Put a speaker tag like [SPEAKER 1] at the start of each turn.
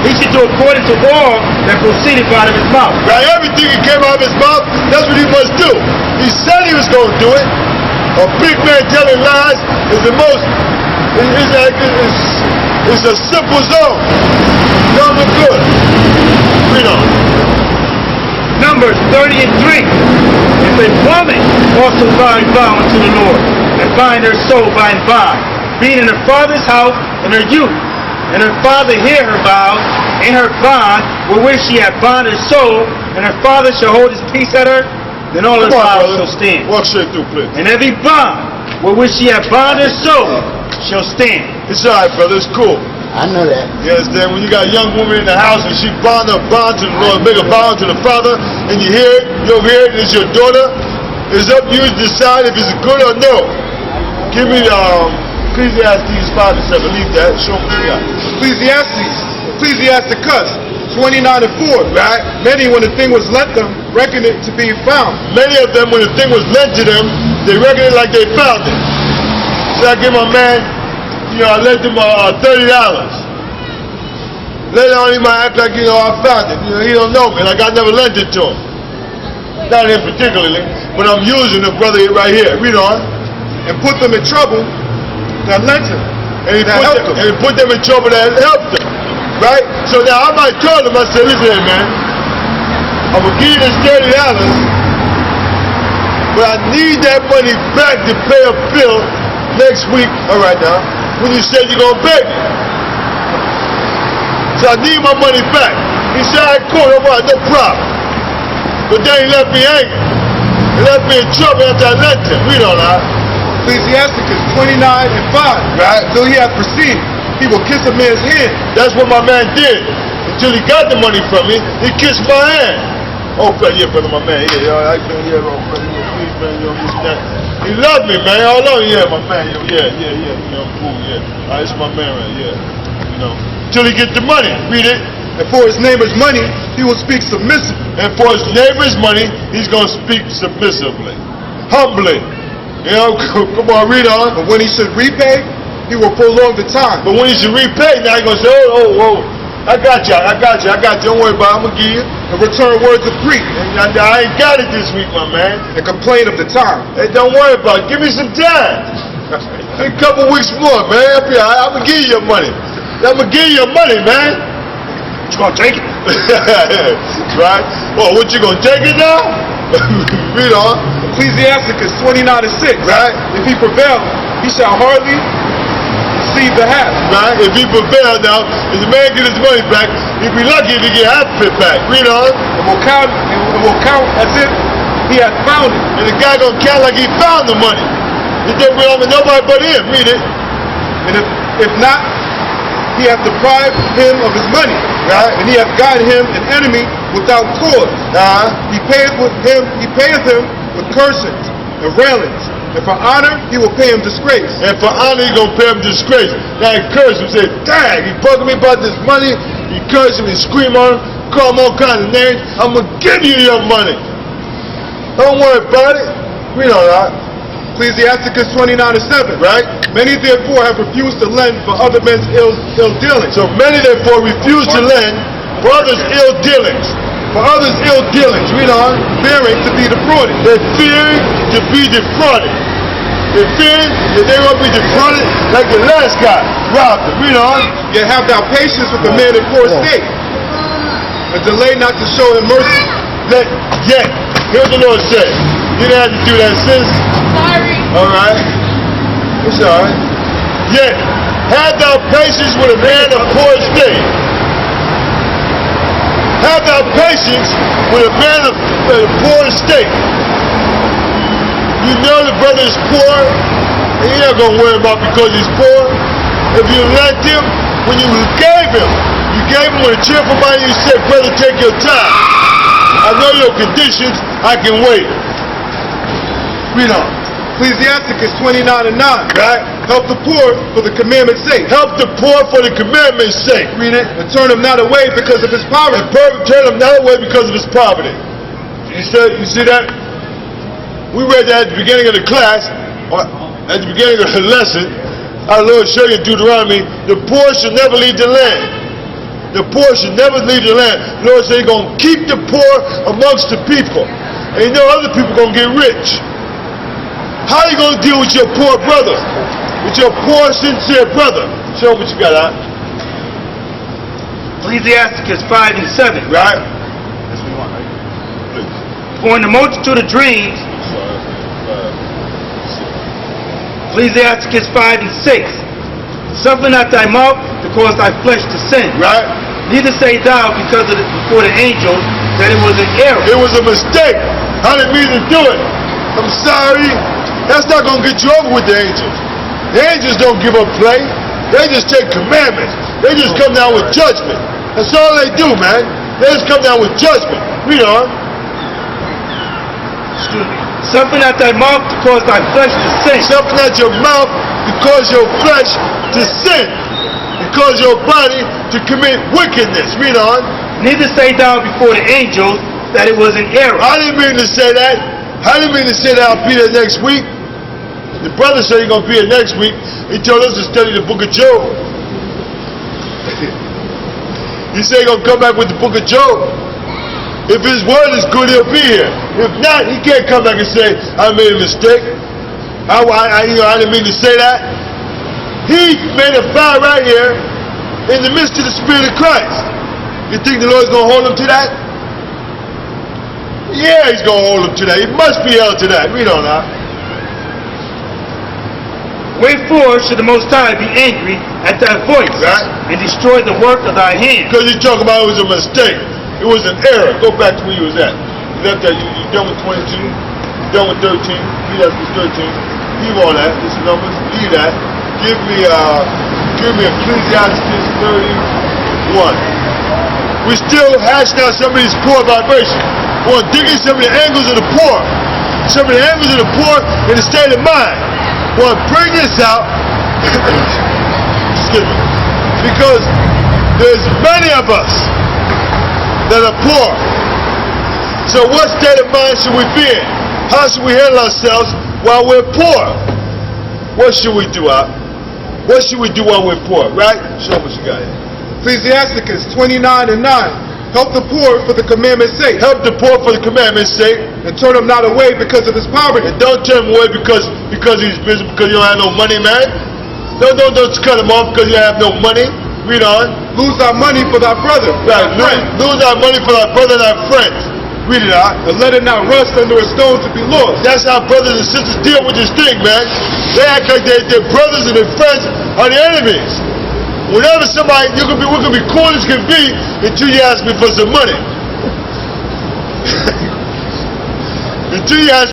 [SPEAKER 1] he should do according to all that proceeded out of his mouth.
[SPEAKER 2] Right? Everything that came out of his mouth, that's what he must do. He said he was going to do it. A big man telling lies is the most, it's a simple zone. Don't look good. Read on.
[SPEAKER 1] Numbers 30 and 3. If a woman also vow unto the Lord, and bind her soul by and by, being in her father's house in her youth, and her father hear her vows, in her bond, wherewith she hath bound her soul, and her father shall hold his peace at her, then all her vows shall stand.
[SPEAKER 2] Walk straight through, please.
[SPEAKER 1] And every bond wherewith she hath bound her soul shall stand.
[SPEAKER 2] It's alright, brother. It's cool.
[SPEAKER 3] I know that.
[SPEAKER 2] You understand? When you got a young woman in the house and she bond to the Lord, make a vow to the Father, and you hear it, you over here, and it's your daughter, it's up to you to decide if it's good or no. Give me Ecclesiastes 5 and 7. Leave that. Show me what you got.
[SPEAKER 4] Ecclesiasticus 29 and 4.
[SPEAKER 2] Right?
[SPEAKER 4] Many, when the thing was lent them, reckoned it to be found.
[SPEAKER 2] Many of them, when the thing was lent to them, they reckoned it like they found it. So I give my man, I lent him $30. Later on, he might act like, I found it. He don't know me, like I never lent it to him. Not him particularly, but I'm using the brother right here. Read on.
[SPEAKER 4] And put them in trouble that lent him.
[SPEAKER 2] And he put them in trouble that helped them. Right? So now I might tell him, I said, listen here, man, I'm going to give you this $30, but I need that money back to pay a bill next week. All right now, when you said you're going to pay me. So I need my money back. He said, all right, cool, no problem. But then he left me angry. He left me in trouble after I lent him. Read on that.
[SPEAKER 4] Ecclesiasticus 29 and 5.
[SPEAKER 2] Right?
[SPEAKER 4] Till he hath perceived, he will kiss a man's hand.
[SPEAKER 2] That's what my man did. Until he got the money from me, he kissed my hand. Oh, brother, my man. Yeah, please, man, this, that. He loved me, man. All over, yeah, my man. I'm cool, yeah. It's my man right here. Till he get the money. Read it.
[SPEAKER 4] And for his neighbor's money, he will speak submissively.
[SPEAKER 2] And for his neighbor's money, he's going to speak submissively. Humbly. Come on, read on.
[SPEAKER 4] But when he should repay, he will prolong the time.
[SPEAKER 2] But when he should repay, now he's going to say, oh, I got you. Don't worry about it. I'm going to give you.
[SPEAKER 4] And return words of grief.
[SPEAKER 2] And I ain't got it this week, my man.
[SPEAKER 4] And complain of the time.
[SPEAKER 2] Hey, don't worry about it. Give me some time. A couple weeks more, man. I'm going to give you your money. I'm going to give you your money, man.
[SPEAKER 1] You gonna take it?
[SPEAKER 2] Right? Well, what, you gonna take it now? Read on.
[SPEAKER 4] Ecclesiasticus 29 and 6.
[SPEAKER 2] Right?
[SPEAKER 4] If he prevail, he shall hardly receive the half.
[SPEAKER 2] Right? If he prevail now, if the man get his money back, he'd be lucky if he get half of it back. Read on.
[SPEAKER 4] And will count as if he had found it.
[SPEAKER 2] And the guy gonna count like he found the money. It don't belong to nobody but him. Read it.
[SPEAKER 4] And if not, he hath deprived him of his money.
[SPEAKER 2] Right?
[SPEAKER 4] And he hath gotten him an enemy without cause. He payeth him with cursings and railings. And for honor, he will pay him disgrace.
[SPEAKER 2] And for honor, he gonna pay him disgrace. Now he curse him, say, dang, he bugging me about this money. He curse him, he scream on him, call him all kinds of names. I'm gonna give you your money. Don't worry about it. We know that.
[SPEAKER 4] Ecclesiasticus 29 and 7.
[SPEAKER 2] Right?
[SPEAKER 4] Many therefore have refused to lend for other men's ill dealings.
[SPEAKER 2] So many therefore refuse to lend for others' ill dealings. For others' ill dealings. Read on.
[SPEAKER 4] Fearing to be defrauded.
[SPEAKER 2] They're fearing to be defrauded. They're fearing that they won't be defrauded like the last guy. Robbed them. Read on.
[SPEAKER 4] Yet have thou patience with the man in poor estate, and delay not to show him mercy.
[SPEAKER 2] Yet, here's what the Lord said. You didn't have to do that, sis.
[SPEAKER 5] Sorry.
[SPEAKER 2] Alright? It's alright. Yet, have thou patience with a man of poor estate. Have thou patience with a man of poor estate. You know the brother is poor, and you're not going to worry about because he's poor. If you lent him, when you gave him with a cheerful mind, you said, brother, take your time. I know your conditions, I can wait. Read on.
[SPEAKER 4] Ecclesiasticus 29 and 9.
[SPEAKER 2] Right?
[SPEAKER 4] Help the poor for the commandment's sake.
[SPEAKER 2] Help the poor for the commandment's sake.
[SPEAKER 4] Read it. And turn him not away because of his poverty.
[SPEAKER 2] And turn him not away because of his poverty. You see that? We read that at the beginning of the class, or at the beginning of the lesson. Our Lord showed you in Deuteronomy, the poor should never leave the land. The poor should never leave the land. The Lord said He's going to keep the poor amongst the people. And you know other people going to get rich. How are you going to deal with your poor brother? With your poor, sincere brother? Show them what you got out.
[SPEAKER 1] Ecclesiasticus 5 and 7.
[SPEAKER 2] Right?
[SPEAKER 1] That's what we want, right?
[SPEAKER 2] Please.
[SPEAKER 1] For in the multitude of dreams, Ecclesiasticus 5 and 6. Suffer not thy mouth to cause thy flesh to sin.
[SPEAKER 2] Right?
[SPEAKER 1] Neither say thou before the angels that it was an error.
[SPEAKER 2] It was a mistake. I didn't mean to do it. I'm sorry. That's not going to get you over with the angels. The angels don't give up play. They just take commandments. They just come down with judgment. That's all they do, man. They just come down with judgment. Read on.
[SPEAKER 1] Excuse me. Suffer not thy mouth to cause thy flesh to sin.
[SPEAKER 2] Suffer not your mouth because your flesh to sin. Because your body to commit wickedness. Read on.
[SPEAKER 1] Neither say thou before the angels that it was an error.
[SPEAKER 2] I didn't mean to say that. I didn't mean to say that I'll be there next week. The brother said he's going to be here next week. He told us to study the book of Job. He said he's going to come back with the book of Job. If his word is good, he'll be here. If not, he can't come back and say, I made a mistake. I didn't mean to say that. He made a vow right here in the midst of the Spirit of Christ. You think the Lord's going to hold him to that? Yeah, He's going to hold him to that. He must be held to that. Read on now.
[SPEAKER 1] Wherefore should the Most High be angry at thy voice,
[SPEAKER 2] right,
[SPEAKER 1] and destroy the work of thy hands?
[SPEAKER 2] Because you talk about it was a mistake. It was an error. Go back to where you was at. You left that. You done with 22. You done with 13. Read that with 13. Leave all that. This is numbers. Leave that. Give me Ecclesiastes 31. We still hashing out some of these poor vibrations. We're digging some of the angles of the poor. Some of the angles of the poor in the state of mind. We'll bring this out. Excuse me. Because there's many of us that are poor. So what state of mind should we be in? How should we handle ourselves while we're poor? What should we do, What should we do while we're poor, right? Show what you got here.
[SPEAKER 4] Ecclesiasticus 29 and 9. Help the poor for the commandment's sake.
[SPEAKER 2] Help the poor for the commandment's sake.
[SPEAKER 4] And turn him not away because of his poverty.
[SPEAKER 2] And don't turn him away because he's busy, because you don't have no money, man. Don't cut him off because you have no money. Read on.
[SPEAKER 4] Lose thy money for thy brother.
[SPEAKER 2] Right. Lose thy money for thy brother and thy friends. Read it out.
[SPEAKER 4] And let it not rust under a stone to be lost.
[SPEAKER 2] That's how brothers and sisters deal with this thing, man. They act like their brothers and their friends are the enemies. Whenever we can be cool as can be until you ask me for some money. Until you ask